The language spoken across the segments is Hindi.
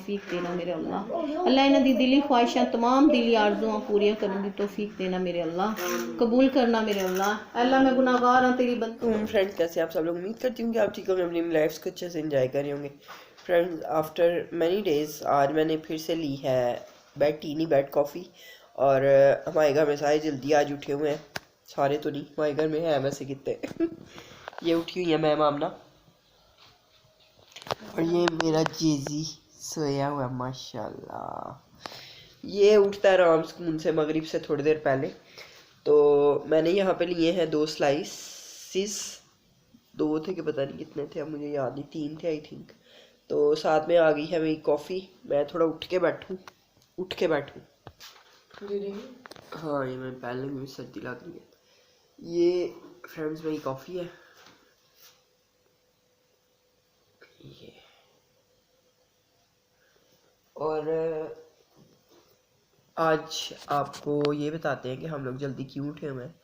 तौफीक देना मेरे अल्लाह। अल्लाह इन्हां दी दिली ख्वाहिशां तमाम दिली आरज़ुआं पूरियां करने दी तौफीक देना मेरे अल्लाह, कबूल करना मेरे अल्लाह। अल्लाह मैं गुनाहगार हाँ तेरी बंदी। फ्रेंड्स कैसे आप सब लोग, उम्मीद करती हूँ कि आप ठीक होंगे, अपनी लाइफ को अच्छे से एंजॉय कर रहे होंगे। फ्रेंड्स आफ्टर मैनी डेज़ आज मैंने फिर से ली है बेड टी नहीं बेड कॉफ़ी। और हमारे घर में सारे जल्दी आज उठे हुए हैं, सारे तो नहीं, हमारे घर में है वैसे कितने ये उठी हुई है मैं मामना, और ये मेरा जेजी सोया हुआ माशाल्लाह। ये उठता है आराम सुकून से मगरिब से थोड़ी देर पहले। तो मैंने यहाँ पे लिए हैं 2 स्लाइसिस, 2 थे कि पता नहीं कितने थे, अब मुझे याद नहीं, 3 थे आई थिंक। तो साथ में आ गई है मेरी कॉफ़ी। मैं थोड़ा उठ के बैठूँ। हाँ ये मैं पहले में सर्दी लग रही है। ये फ्रेंड्स मेरी कॉफ़ी है, ये। और आज आपको ये बताते हैं कि हम लोग जल्दी क्यों उठे हुए हैं।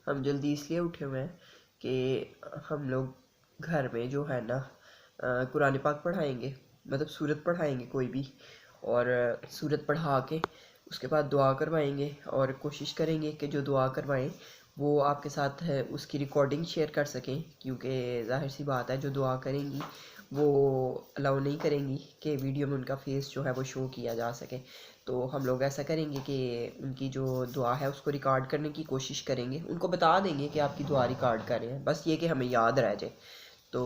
हम जल्दी इसलिए उठे हुए हैं कि हम लोग घर में जो है ना कुरान पाक पढ़ाएंगे, मतलब सूरत पढ़ाएंगे कोई भी, और सूरत पढ़ा के उसके बाद दुआ करवाएंगे। और कोशिश करेंगे कि जो दुआ करवाएं वो आपके साथ है उसकी रिकॉर्डिंग शेयर कर सकें, क्योंकि जाहिर सी बात है जो दुआ करेंगी वो अलाउ नहीं करेंगी कि वीडियो में उनका फेस जो है वो शो किया जा सके। तो हम लोग ऐसा करेंगे कि उनकी जो दुआ है उसको रिकॉर्ड करने की कोशिश करेंगे, उनको बता देंगे कि आपकी दुआ रिकॉर्ड कर रहे हैं, बस ये कि हमें याद रह जाए। तो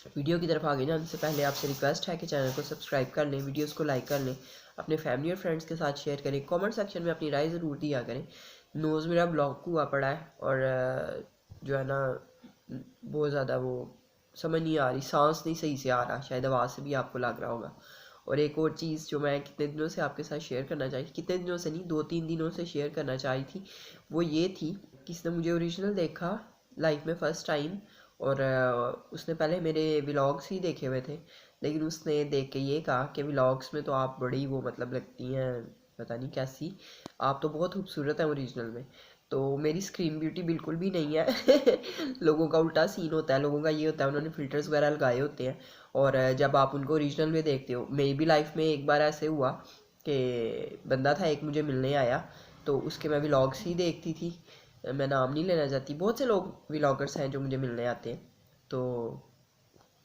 वीडियो की तरफ आगे जाने से पहले आपसे रिक्वेस्ट है कि चैनल को सब्सक्राइब कर लें, वीडियोस को लाइक कर लें, अपने फैमिली और फ्रेंड्स के साथ शेयर करें, कमेंट सेक्शन में अपनी राय ज़रूर दिया करें। नोज़ मेरा ब्लॉक हुआ पड़ा है और जो है ना बहुत ज़्यादा वो समझ नहीं आ रही, सांस नहीं सही से आ रहा, शायद आवाज़ से भी आपको लग रहा होगा। और एक और चीज़ जो मैं कितने दिनों से आपके साथ शेयर करना चाहिए, कितने दिनों से नहीं 2-3 दिनों से शेयर करना चाहिए थी, वो ये थी, किसने मुझे ओरिजिनल देखा लाइफ में फ़र्स्ट टाइम, और उसने पहले मेरे व्लॉग्स ही देखे हुए थे, लेकिन उसने देख के ये कहा कि व्लॉग्स में तो आप बड़ी वो मतलब लगती हैं, पता नहीं कैसी, आप तो बहुत खूबसूरत हैं ओरिजिनल में। तो मेरी स्क्रीन ब्यूटी बिल्कुल भी नहीं है लोगों का उल्टा सीन होता है, लोगों का ये होता है उन्होंने फ़िल्टर्स वगैरह लगाए होते हैं, और जब आप उनको ओरिजिनल में देखते हो, मेरी भी लाइफ में एक बार ऐसे हुआ कि बंदा था एक मुझे मिलने आया, तो उसके मैं व्लॉग्स ही देखती थी, मैं नाम नहीं लेना चाहती, बहुत से लोग व्लॉगर्स हैं जो मुझे मिलने आते हैं, तो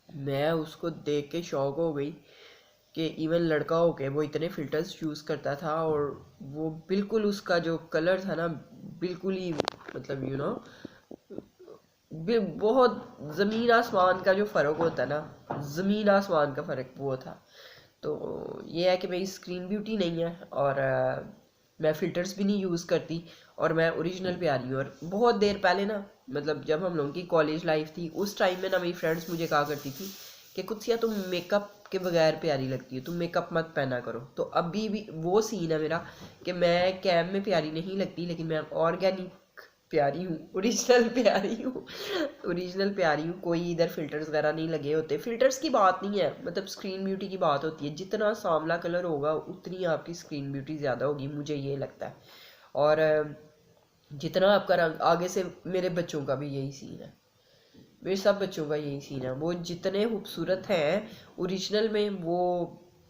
मैं उसको देख के शौक हो गई कि इवन लड़का हो के वो इतने फ़िल्टर्स यूज़ करता था, और वो बिल्कुल उसका जो कलर था ना बिल्कुल ही मतलब बहुत ज़मीन आसमान का जो फ़र्क होता है ना, ज़मीन आसमान का फ़र्क वो था। तो ये है कि मेरी स्क्रीन ब्यूटी नहीं है, और मैं फ़िल्टर्स भी नहीं यूज़ करती, और मैं ओरिजिनल पे आ रही हूँ। और बहुत देर पहले ना, मतलब जब हम लोगों की कॉलेज लाइफ थी उस टाइम में ना मेरी फ्रेंड्स मुझे कहा करती थी कि कुछ या तुम मेकअप के बगैर प्यारी लगती है, तुम मेकअप मत पहना करो। तो अभी भी वो सीन है मेरा कि मैं कैम में प्यारी नहीं लगती, लेकिन मैं ऑर्गेनिक प्यारी हूँ, ओरिजिनल प्यारी हूँ ओरिजिनल प्यारी हूँ। कोई इधर फ़िल्टर्स वगैरह नहीं लगे होते, फ़िल्टर्स की बात नहीं है, मतलब स्क्रीन ब्यूटी की बात होती है। जितना सांवला कलर होगा उतनी आपकी स्क्रीन ब्यूटी ज़्यादा होगी, मुझे ये लगता है। और जितना आपका रंग, आगे से मेरे बच्चों का भी यही सीन है, मेरे सब बच्चों का यही सीन है, वो जितने खूबसूरत हैं ओरिजिनल में वो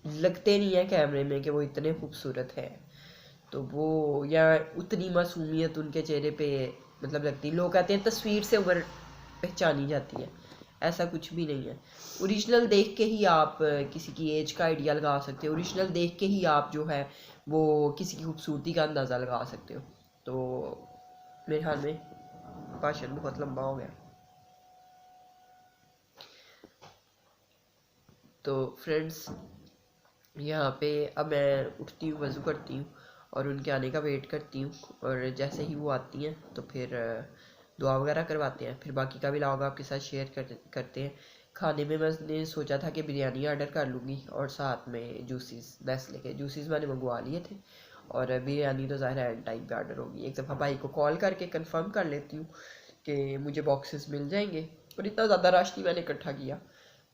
लगते नहीं है कैमरे में कि वो इतने खूबसूरत हैं। तो वो या उतनी मासूमियत उनके चेहरे पे मतलब लगती, लोग कहते हैं तस्वीर से उम्र पहचानी जाती है, ऐसा कुछ भी नहीं है। ओरिजिनल देख के ही आप किसी की एज का आइडिया लगा सकते हो, ओरिजिनल देख के ही आप जो है वो किसी की खूबसूरती का अंदाज़ा लगा सकते हो। तो मेरे ख्याल में भाषण बहुत लंबा हो गया। तो फ्रेंड्स यहाँ पे अब मैं उठती हूँ, वज़ू करती हूँ और उनके आने का वेट करती हूँ, और जैसे ही वो आती हैं तो फिर दुआ वगैरह करवाते हैं, फिर बाकी का भी व्लॉग आपके साथ शेयर करते हैं। खाने में मैंने सोचा था कि बिरयानी ऑर्डर कर लूँगी और साथ में जूसेस, नेस्ले के जूसेस मैंने मंगवा लिए थे, और बिरयानी तो ज़ाहिर है टाइम पे ऑर्डर होगी। एक दफ़ा भाई को कॉल करके कंफर्म कर लेती हूँ कि मुझे बॉक्सेस मिल जाएंगे, और इतना ज़्यादा रश नहीं मैंने इकट्ठा किया,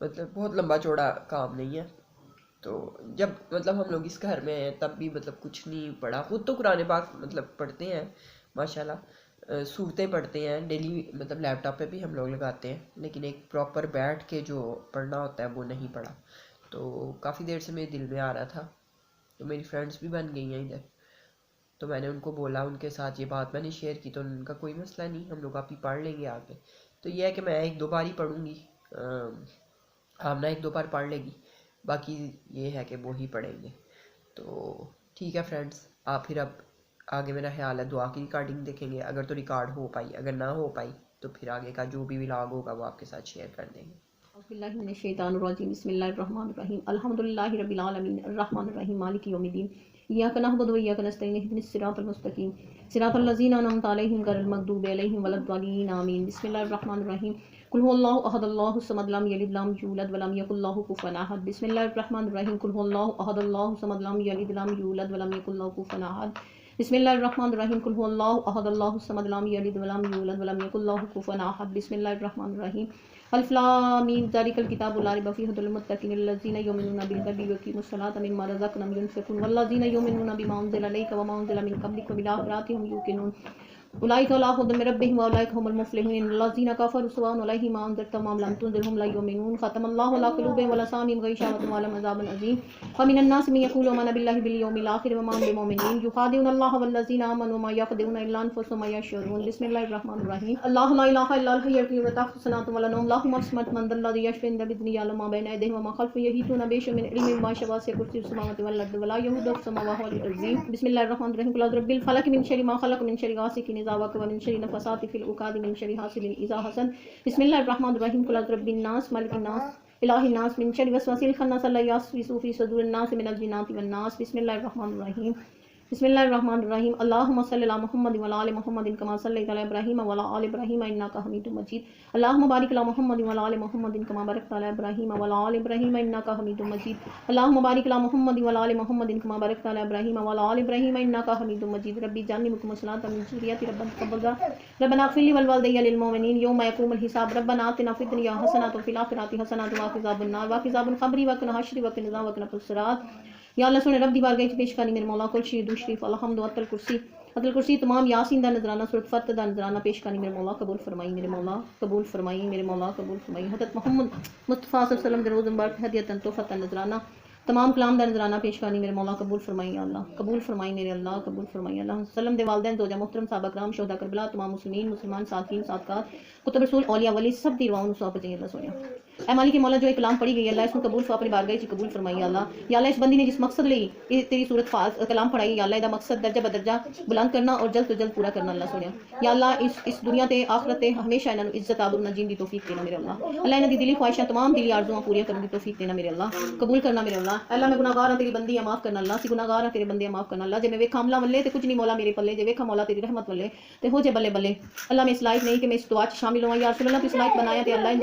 मतलब बहुत लंबा चौड़ा काम नहीं है। तो जब मतलब हम लोग इस घर में हैं तब भी मतलब कुछ नहीं पढ़ा, खुद तो कुरान पाक मतलब पढ़ते हैं माशाल्लाह, सूरतें पढ़ते हैं डेली, मतलब लैपटॉप पे भी हम लोग लगाते हैं, लेकिन एक प्रॉपर बैठ के जो पढ़ना होता है वो नहीं पढ़ा। तो काफ़ी देर से मेरे दिल में आ रहा था। तो मेरी फ्रेंड्स भी बन गई हैं इधर, तो मैंने उनको बोला, उनके साथ ये बात मैंने शेयर की, तो उनका कोई मसला नहीं, हम लोग आप ही पढ़ लेंगे आगे। तो ये है कि मैं एक दो बार ही पढ़ूँगी, आमना एक दो बार पढ़ लेगी, बाकी ये है कि वो ही पढ़ेंगे। तो ठीक है फ्रेंड्स, आप फिर अब आगे मेरा ख्याल है दुआ की रिकॉर्डिंग देखेंगे, अगर तो रिकॉर्ड हो पाई, अगर ना हो पाई तो फिर आगे का जो भी व्लॉग होगा वो आपके साथ शेयर कर देंगे। बिस्मिल्लाहिर्रहमानिर्रहीम अल्हम्दुलिल्लाहि रब्बिल आलमीन अर्रहमानिर्रहीम मालिकि यौमिद्दीन इय्याका नअबुदु व इय्याका नस्तईन इहदिनस सिरातल मुस्तकीम सिरातल लज़ीना अनअमता अलैहिम गैरिल मग़दूबि अलैहिम वलद्दालीन आमीन। बिस्मिल्लाहिर्रहमानिर्रहीम कुल हुवल्लाहु अहद अल्लाहु समद लम यलिद लम यूलद व लम यकुल लहु कुफुवन अहद। बिस्मिल्लाहिर्रहमानिर्रहीम कुल हुवल्लाहु अहद अल्लाहु समद लम यलिद लम यूलद व लम यकुल लहु कुफुवन अहद। बिस्मिल्लाहिर्रहमानिर्रहीम कुल हुवल्लाहु अहद अल्लाहु समद लम यलिद व लम यूलद व लम यकुल लहु कुफुवन अहद। बिस्मिल्लाहिर्रहमानिर्रहीम अलिफ लाम मीम ज़ालिकल किताबु ला रैब फ़ीहि हुदल लिल्मुत्तक़ीन अल्लज़ीना युमिनूना बिल ग़ैबि व युक़ीमुस सलाता व मिम्मा रज़क़नाहुम युनफ़िक़ून वल्लज़ीना युमिनूना बिमा उन्ज़िला इलैका व मा उन्ज़िला मिन क़ब्लिक व बिल आख़िरति हुम यूक़िनून उलाइका अला हुदम मिन रब्बिहिम व उलाइका हुमुल मुफ़्लिहून अल्लज़ीना कफ़रू सवाअन अलैहिम मा अनज़रतहुम अम लम तुनज़िरहुम ला युमिनून ख़तमल्लाहु अला क़ुलूबिहिम व लिसानिहिम ग़िशावतुन व लहुम अज़ाबुन अज़ीम। व मिनन नासि मन यक़ूलु आमन्ना बिल्लाहि वल यौमिल आख़िर व मा हुम बिमुमिनीन युख़ादिऊना अल्लाह वल्लज़ीना आमनू मा यख़दिऊना इल्ला अनफुसहुम व यशऊरून। बिस्मिल्लाहिर्रहमानिर्रहीम अल्लाहु ला इलाहा इल्ला हुवल हय्युल क़य्यूम ला ताख़ुज़ुहु सिनतुन व ला नौम लहु मा फ़िस समावाति मन ज़ल्लज़ी यशफ़अ बिइज़्निहि यअलमु मा बैना यदैहि व मा ख़ल्फ़हु यहीतूना बिशैइन मिन इल्मिहि मा शाअ वसिअ कुर्सियुहु समावाति वल अर्ज़ व ला यऊदुहु हिफ़्ज़ुहुमा व हुवल अज़ीम। बिस्मिल्लाहिर्रहमानिर्रहीम कुल अऊज़ु बिरब्बिल फ़लक़ मिन शर्रि मा ख़लक़ मिन शर्रि गासिक़िन इज़ा वक़ब व मिन शर्रि नफ़्फ़ासाति फ़िल उक़ाद मिन शर्रि हासिदिन इज़ा हसद। बिस्मिल्लाहिर्रहमानिर्रहीम कुल अऊज़ु बिरब्बिन नास मलिकिन नास इलाहिन नास मिन शर्रि वस्वासिल खन्नास अल्लज़ी युवस्विसु फ़ी सुदूरिन नास मिनल जिन्नाति वन नास। बिस्मिल्लाहिर्रहमानिर्रहीम बिस्मिल्लाहिर्रहमानिर्रहीम अल्लाहुम्मा सल्लि अला मुहम्मदिन व अला आलि मुहम्मदिन कमा सल्लैता अला इब्राहीम व अला आलि इब्राहीम इन्नका हमीदुम मजीद। अल्लाहुम्मा बारिक अला मुहम्मदिन व अला आलि मुहम्मदिन कमा बारकता अला इब्राहीम व अला आलि इब्राहीम इन्नका हमीदुम मजीद। अल्लाहुम्मा बारिक अला मुहम्मदिन व अला आलि मुहम्मदिन कमा बारकता अला इब्राहीम व अला आलि इब्राहीम इन्नका हमीदुम मजीद। रब्बी जअलनी मुक़ीमस सलाति मिन ज़ुर्रिय्यति रब्बना तक़ब्बल रब्बना इग़फ़िर ली व लिवालिदैया वलिल मुमिनीन यौमा यक़ूमुल हिसाब। रब्बना आतिना फ़िद दुनिया हसनतन व फ़िल आख़िरति हसनतन व क़िना अज़ाबन नार व क़िना क़ब्री व क़िना हश्री व क़िना व क़िना सिरात। या अल्लाह सुने रब दी बारगाह च पेश करनी मेरे मौला कुल शरीद शरीफ अलहम्दु अतल कुर्सी तमाम यासीन दा नजराना सूरत फतह दा नजराना पेश करनी मेरे मौला कबूल फरमाई मेरे मौला कबूल फरमाई मेरे मौला कबूल फरमाई। हज़रत मोहम्मद मुस्तफ़ा सल्लल्लाहु अलैहि वसल्लम दे रोज़ मुबारक हदियतन तोहफ़तन नजराना तमाम कलाम दा नजराना पेश करनी मेरे मौला कबूल फरमाई अल्लाह कबूल फरमाई मेरे अल्लाह कबूल फरमाई अल्लाह। सल्लम दे वालिदैन ज़ौजा मोहतरम साहबा कराम शोहदा करबला तमाम मुस्लिमीन मुसलमान साकिन सादकात कुतुब रसूल औलिया वली सब दी रुआओं सौंप दें अल्लाह सोनिया। ऐ मालिक मौला जो एक कलाम पढ़ी गई अल्लाह इसको कबूल अपनी बारगाह च कबूल फरमाई अल्लाह। या अल्लाह इस बंदी ने जिस मकसद लिए तेरी सूरत कलाम पढ़ाई अल्लाह इहदा मकसद दर्जा बदर्जा बुलंद करना और जल्द तो जल्द पूरा करना अल्लाह सोनिया। या अल्लाह इस दुनिया ते आखिरत ते हमेशा इन्हां नूं इज्जत आबरू नजीम दी तौफीक देना मेरे अल्लाह। अल्लाह इन्हां दी दिली ख्वाहिशां तमाम दिली आरज़ुआं पूरी करने दी तौफीक देना मेरे अल्लाह कबूल करना मेरे अल्लाह। अल्लाह मैं गुनाहगार हां तेरी बंदी हां माफ करना अल्लाह सी गुनाहगार हां तेरे बंदे माफ करना अल्लाह। जे मैं वेखा अमला वल्ले ते कुछ नहीं मौला मेरे पल्ले जे वेखा मौला तेरी रहमत वल्ले ते हो जे बल्ले बल्ले अल्लाह मैं इस लायक नहीं कि मैं इस दुआ च शामिल होवां या रसूल अल्लाह तू इस लायक बनाया ते अल्लाह इन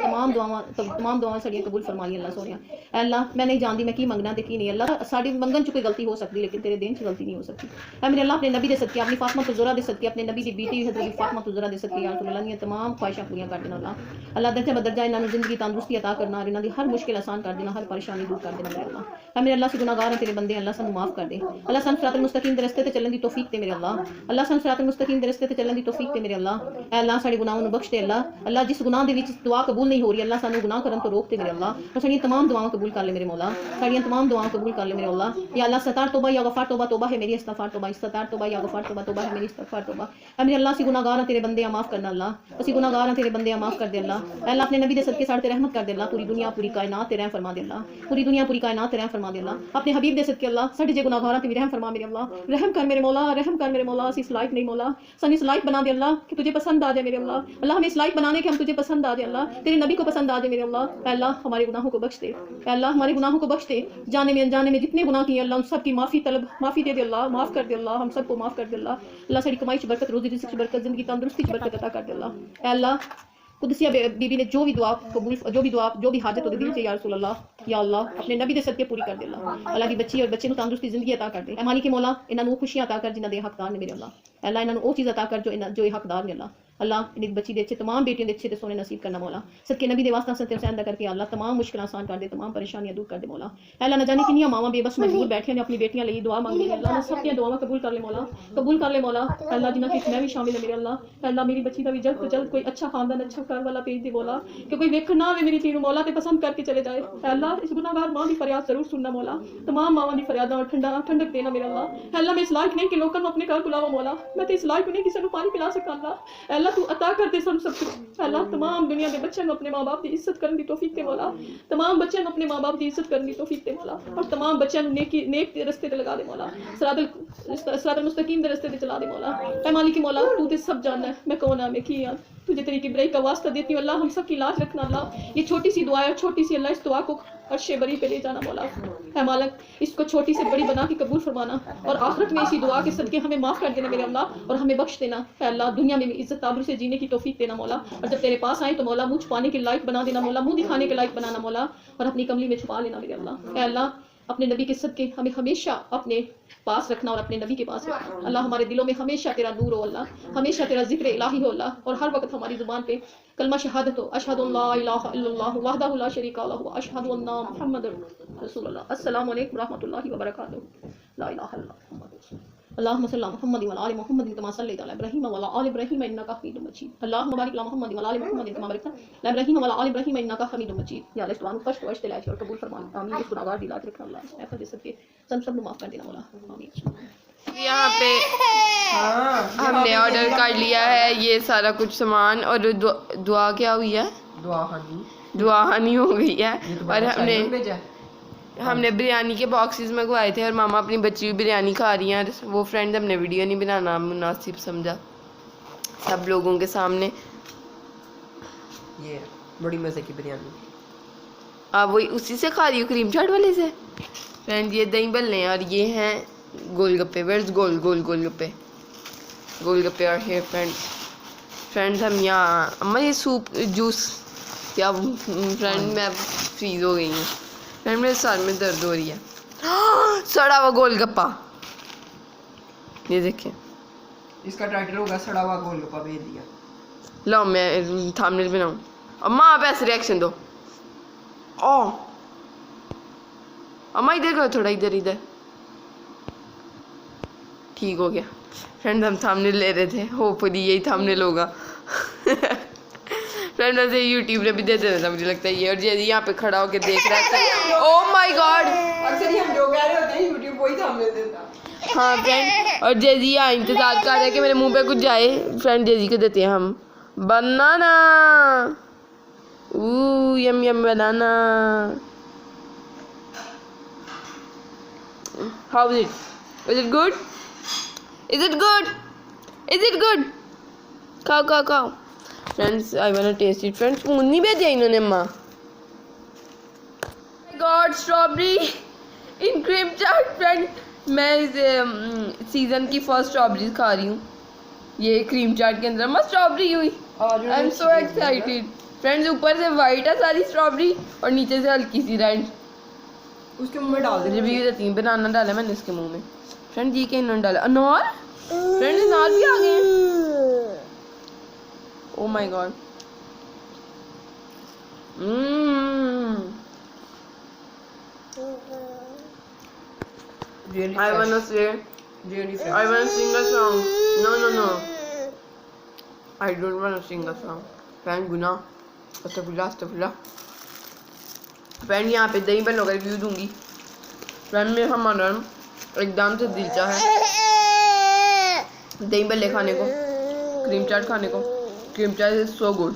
तमाम दुआवां साड़ियां कबूल फरमा ली अल्लाह सोनिया। अल्लाह मैं नहीं जानती मैं की मंगना ते की नहीं अल्लाह साड़ी मंगन च कोई गलती हो सकती लेकिन तेरे देन च गलती नहीं हो सकती। ऐ मेरे अल्लाह अपने नबी दे सदके अपनी फातिमा ज़हरा दे सदके अपने नबी दी बेटी हज़रत फातिमा ज़हरा दे सदके या रसूल अल्लाह दी तमाम ख्वाहिशां पूरी कर देना अल्लाह। अल्लाह दर्जा बदर्जा इन्हां नूं जिंदगी तंदुरुस्ती अता करना और इन्हां दी हर मुश्किल आसान कर देना हर परेशानी दूर कर देना मेरे अल्लाह। ऐ मेरे अल्लाह से गुनाहगार हैं तेरे बंदे अल्लाह सानू माफ कर दे अल्लाह सानू सिरातल मुस्तकीम दे रस्ते ते चलने दी तौफीक दे मेरे अल्लाह। अल्लाह सानू सिरातल मुस्तकीम दे रस्ते ते चलने दी तौफीक दे मेरे अल्लाह। ऐ अल्लाह साडे गुनाहां नूं बख्श दे अल्लाह। अल्लाह जिस गुनाह दे विच दुआ कबूल नहीं हो रही अल्लाह सानू गुनाह करन तो रोक दे मेरे अल्लाह और साडियां तमाम दुआवां कबूल कर ले मेरे मौला साडियां तमाम दुआवां कबूल कर ले मेरे अल्लाह। या अल्लाह सतार तौबा या गफार तौबा तौबा है मेरी इस्तगफार तौबा इस्ततार तौबा या गफार तौबा तौबा है मेरी इस्तगफार तौबा। ऐ मेरे अल्लाह सी गुनाहगार हैं तेरे बंदे माफ करना अल्लाह असी गुनाहगार हैं तेरे बंदे माफ कर दे अल्लाह। अल्लाह अपने नबी दे सदके साडे ते रहमत कर दे अल्लाह पूरी दुनिया पूरी कायनात ते रहम फरमा दे अल्लाह पूरी दुनिया पूरी कायनात ते रहम फरमा दे अल्लाह। अपने हबीब दे सदके अल्लाह साडे जे गुनाहगार हैं ते रहम फरमा मेरे अल्लाह रहम कर मेरे मौला रहम कर मेरे मौला असी इस लायक नहीं मौला सन इस लायक बना दे अल्लाह कि तुझे पसंद आ जाए मेरे अल्लाह। अल्लाह हमें इस लायक बनाने के हम तुझे पसंद आ जाए अल्लाह तेरे नबी को पसंद आ जाए मेरे अल्लाह। अल्लाह हमारे गुनाहों को बख्श दे अल्लाह हमारे गुनाहों को बख्श दे जाने में अनजाने में जितने गुनाह किए अल्लाह उन सब की माफ़ी तलब माफ़ी दे दे अल्लाह माफ़ कर दे अल्लाह हम सबको माफ़ कर दे अल्लाह। अल्लाह साडी कमाई च बरकत रोज़ी रिज़्क़ च बरकत ज़िंदगी तंदुरुस्ती च बरकत अता कर दे अल्लाह। अल्लाह कुदसिया बीबी ने जो भी दुआ कबूल जो भी हाजत होती दिल से या रसूल अल्लाह या अल्लाह अपने नबी दे सदके पूरी कर दे अल्लाह। अल्लाह की बच्ची और बच्चे को तंदुरुस्ती ज़िंदगी अता कर दे ऐ मालिक मौला इन्हां नूं खुशियां अता कर जिन्हां दे हकदार ने मेरे अल्लाह। अल्लाह इन्हां नूं वो चीज़ अता कर जो हकदार ने अल्लाह। अल्लाह इन्हीं बच्ची दे अच्छे तमाम बेटियों दे अच्छे ते सोने नसीब करना मौला सदके नबी दे वास्ता सत्य हुसैन दा करके अल्लाह तमाम मुश्किलां आसान कर दे तमाम परेशानियां दूर कर दे मौला। अल्लाह न जाने कितनी मावां बेबस मजबूर बैठे ने अपनी बेटियां लिए दुआ मांग रही है अल्लाह सब दी दुआवां कबूल कर ले मौला कबूल कर ले मौला। अल्लाह जिन्हां के मैं भी शामिल है मेरे अल्लाह। अल्लाह मेरी बच्ची दा भी जल्द तो जल्द कोई अच्छा खानदान अच्छा घर वाला भेज दे मौला कि कोई वेखन ना आवे मेरी चीज़ मौला ते पसंद करके चले जाए। अल्लाह अल्लाह इस गुनाहगार माँ की फरियाद जरूर सुनना मौला, तमाम मावां की फरियादा और ठंडक देना मेरा अल्लाह। अल्लाह मैं इस लायक नहीं कि लोगों को अपने घर बुलावा मौला, मैं तो इस लायक नहीं किसी को पानी पिला सका अल्लाह। अल्लाह तू अता कर दे सब कुछ अल्लाह। तमाम दुनिया के बच्चों को अपने माँ बाप की इज्जत करने की तौफीक दे मौला, तमाम बच्चों को अपने माँ बाप की इज्जत करने की तौफीक दे मौला, और तमाम बच्चों को नेक रस्ते पे लगा दे मौला, सिरातुल मुस्तकीम के रस्ते पे चला दे मौला। ऐ मालिक मौला तू तो सब जानना है मैं कौन है मैं की यार, तुझे तेरी किबराई का वास्ता देती हूँ अल्लाह, हम सब की लाज रखना अल्लाह। ये छोटी सी दुआ है, छोटी सी अल्लाह, इस दुआ को अर्शे बरी पे ले जाना मौला। है मालिक इसको छोटी से बड़ी बना के कबूल फरमाना, और आखिरत में इसी दुआ के सदके हमें माफ़ कर देना मेरे अल्लाह, और हमें बख्श देना है अल्लाह। दुनिया में इज्जत आबरू से जीने की तौफीक देना मौला, और जब तेरे पास आए तो मौला मुँह छुपाने के लायक बना देना मौला, मुँह दिखाने के लायक बनाना मौला, और अपनी कमली में छुपा लेना मेरे अल्लाह। है अल्लाह अपने नबी के सदके हमें हमेशा अपने पास रखना और अपने नबी के पास रखना अल्लाह। हमारे दिलों में हमेशा तेरा नूर हो अल्लाह, हमेशा तेरा जिक्र इलाही हो अल्लाह, और हर वक्त हमारी ज़ुबान पे कलमा शहादत हो, अशहदु अल्ला इलाहा इल्लल्लाह वहदहु ला शरीका लहु व अशहदु अन्ना मुहम्मदुर रसूलुल्लाह। अस्सलामु अलैकुम रहमतुल्लाहि व बरकातुहू। ला इलाहा इल्लल्लाह। अल्लाहुम्मा सल्ली अला मुहम्मद व अला आलि मुहम्मद कमा सल्लैता अला इब्राहीम व अला आलि इब्राहीम इन्नका हमीदुम मजीद। अल्लाहुम्मा बारिक अला मुहम्मद व अला आलि मुहम्मद कमा बारकता अला इब्राहीम व अला आलि इब्राहीम इन्नका हमीदुम मजीद। या अल्लाह इस दुआ को कष्ट वश दिलाए और कबूल फरमा आमीन। इस गुनाहगार दिला के रखना अल्लाह, ऐसा दे सके सब माफ कर देना मौला आमीन। यहाँ पे हमने ऑर्डर कर लिया है ये सारा कुछ सामान, और दुआ क्या हुई है, दुआ हानी हो गई है, और हमने बिरयानी के बॉक्सेस मंगवाए थे और मामा अपनी बच्ची हुई बिरयानी खा रही हैं। वो फ्रेंड हमने वीडियो नहीं बनाना मुनासिब समझा सब लोगों के सामने। ये बड़ी मज़े की बिरयानी आप वही उसी से खा रही हूँ, क्रीम चाट वाले से। फ्रेंड ये दही बल्ले हैं और ये हैं गोलगप्पे। वेयर्स गोलगप्पे और हे फ्रेंड्स हम यहाँ अम्मा ये सूप जूस क्या फ्रेंड मैं फ्रीज हो गई हूँ फ्रेंड, मेरे सर में दर्द हो रही है। सड़ा हुआ गोलगप्पा, ये देखें इसका टाइटल होगा सड़ा हुआ गोलगप्पा भेज दिया। लो मैं थंबनेल बनाऊं। अम्मा आप ऐसे रिएक्शन दो। ओ अम्मा इधर करो थोड़ा, इधर ठीक हो गया। फ्रेंड हम थंबनेल ले रहे थे, होपफुली यही थंबनेल होगा। फ्रेंड वैसे यूट्यूब ने भी दे देना था मुझे लगता है ये, और जैसे यहाँ पे खड़ा होकर देख रहा है। ओह माय गॉड, अक्सर हम जो कह रहे होते हैं यूट्यूब वही थंबनेल देता। हाँ फ्रेंड, और जेजी यहाँ इंतजार कर रहा है कि मेरे मुंह पे कुछ जाए। फ्रेंड जेजी को देते हैं हम banana. Yum banana. How is it good? Is it good? खाओ friends, I want to taste it. Friends spoon नहीं भेजा इन्होंने माँ। God strawberry in cream chaat. Friend मैं इस सीज़न की फर्स्ट स्ट्रॉबेरी खा रही हूँ। ये क्रीम चाट के अंदर मस्त स्ट्रॉबेरी हुई। I am so excited. Friends ऊपर से वाइट है सारी स्ट्रॉबेरी और नीचे से हल्की सी रेड। उसके मुंह में डाल दे। रिव्यू देती हूँ। बनाना डाला मैंने इसके मुंह में। फ्रेंड ये क्या इन्होंने डाला? अनार। फ्रेंड अनार भी आ गए हैं। Oh my god. Really I wanna say. Really fresh. I wanna sing a song. No. I don't wanna sing a song. Friend गुना अस्तगफुरुल्लाह। फ्रेंड यहाँ पे दही बल्लों का रिव्यू दूंगी। फ्रेंड में हमारा एकदम से दिल चाहा है दही बल्ले खाने को, क्रीम चाट खाने को। Cream chaat is so good.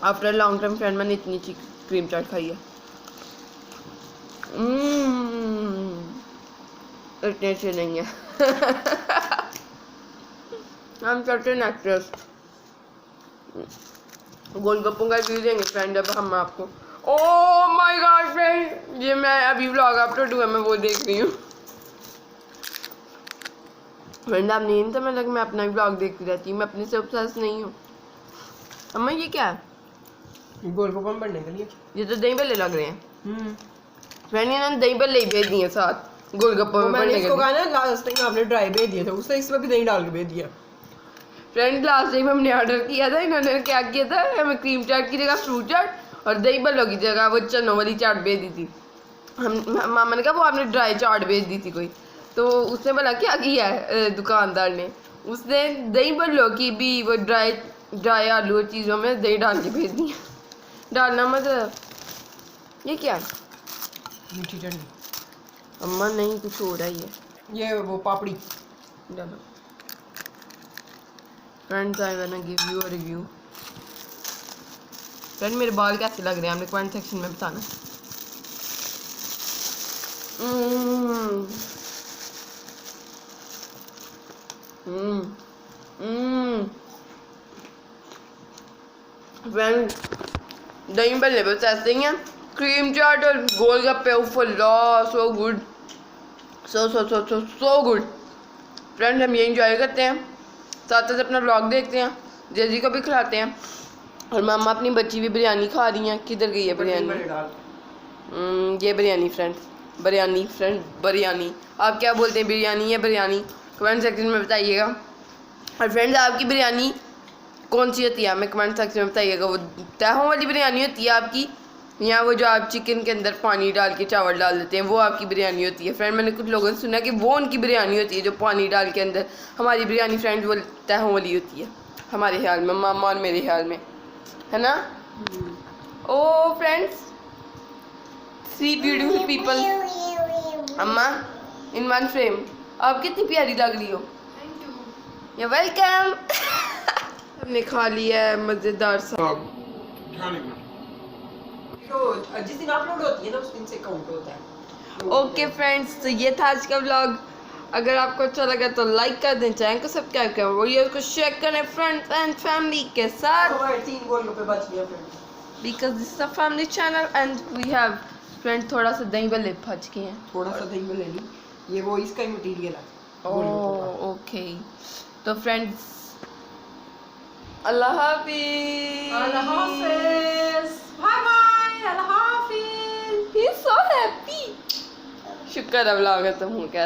After long time friend मैंने इतनी अच्छी क्रीम चाट खाई है। इतने अच्छे नहीं है। हम करते नेक्स्ट गोलगप्पों का रिव्यू देंगे फ्रेंड अब हम आपको। ओह माय गॉड फ्रेंड, ये मैं अभी व्लॉग अपलोड हुआ मैं वो देख रही हूँ। फ्रेंड आप नहीं था मैं अपना ही ब्लॉग देखती रहती हूँ, मैं अपने से ऑब्सेस नहीं हूँ। अम्मा ये क्या है? गोलगप्पा बनने के लिए ये तो दही भल्ले लग रहे हैं। फ्रेंड इन्होंने दही भल्ले ही भेज दिए साथ गोलगप्पा में बनने के लिए। मैंने लास्ट टाइम आपने ड्राई भेज दिए थे, उसने इसमें भी दही डाल के भेज दिया। फ्रेंड लास्ट टाइम हमने ऑर्डर किया था, इन्होंने क्या किया था हमें क्रीम चाट की जगह फ्रूट चाट और दही भल्लों की जगह वो चनों वाली चाट भेज दी थी। हम मामा ने कहा वो आपने ड्राई चाट भेज दी थी कोई, तो उसने बोला क्या किया है दुकानदार ने, उसने दही भल्लों की भी वो ड्राई आलू चीज़ों में दही डाल के भेज दिया। डालना मतलब ये क्या है? मीठी चटनी। अम्मा नहीं, कुछ हो रहा है ये वो पापड़ी। चलो फ्रेंड्स, आई वाना give you a review. Friend मेरे बाल कैसे लग रहे हैं आपने कमेंट सेक्शन में बताना। फ्रेंड दही भल्ले बस ऐसे ही हैं, क्रीम चाट और golgappe so good, so good. Friend हम ये इंजॉय करते हैं, साथ साथ अपना व्लॉग देखते हैं, जेजी को भी खिलाते हैं, और मामा अपनी बच्ची भी बिरयानी खा रही हैं। किधर गई है बिरयानी? ये बिरयानी फ्रेंड्स, बिरयानी आप क्या बोलते हैं, बिरयानी या बिरयानी? कमेंट सेक्शन में बताइएगा। और फ्रेंड्स आपकी बिरयानी कौन सी होती है हमें कमेंट सेक्शन में बताइएगा। वो तहों वाली बिरयानी होती है आपकी, या वो जो आप चिकन के अंदर पानी डाल के चावल डाल देते हैं वो आपकी बिरयानी होती है? फ्रेंड मैंने कुछ लोगों ने सुना कि वो उनकी बिरयानी होती है जो पानी डाल के अंदर। हमारी बिरयानी फ्रेंड वो तहों वाली होती है हमारे ख्याल में, मामा और मेरे ख्याल में, है ना? ओ फ्रेंड्स, 3 ब्यूटीफुल पीपल, अम्मा इन वन फ्रेम। आप कितनी प्यारी लग रही हो। You welcome. हमने खा लिया है मज़ेदार सा। जिस दिन अपलोड होती है ना उस दिन से काउंट होता है। ओके फ्रेंड्स, तो ये था आज का व्लॉग। अगर आपको अच्छा लगा तो लाइक कर दें, चैनल को सब्सक्राइब करें, वीडियो को शेयर करें फ्रेंड्स एंड फैमिली के साथ, हमारे 3 गोलगप्पे बच गए friends, because this is a family channel and we have friend थोड़ा सा दही भल्ले बच गए हैं। थोड़ा सा दही में ले ली, ये वो इसका ही मटेरियल है। ओके तो फ्रेंड्स अल्लाह हाफिज। अल्लाह हाफिज, बाय बाय, अल्लाह हाफिज। He is so happy. शुक्र है व्लॉग खत्म हो गया।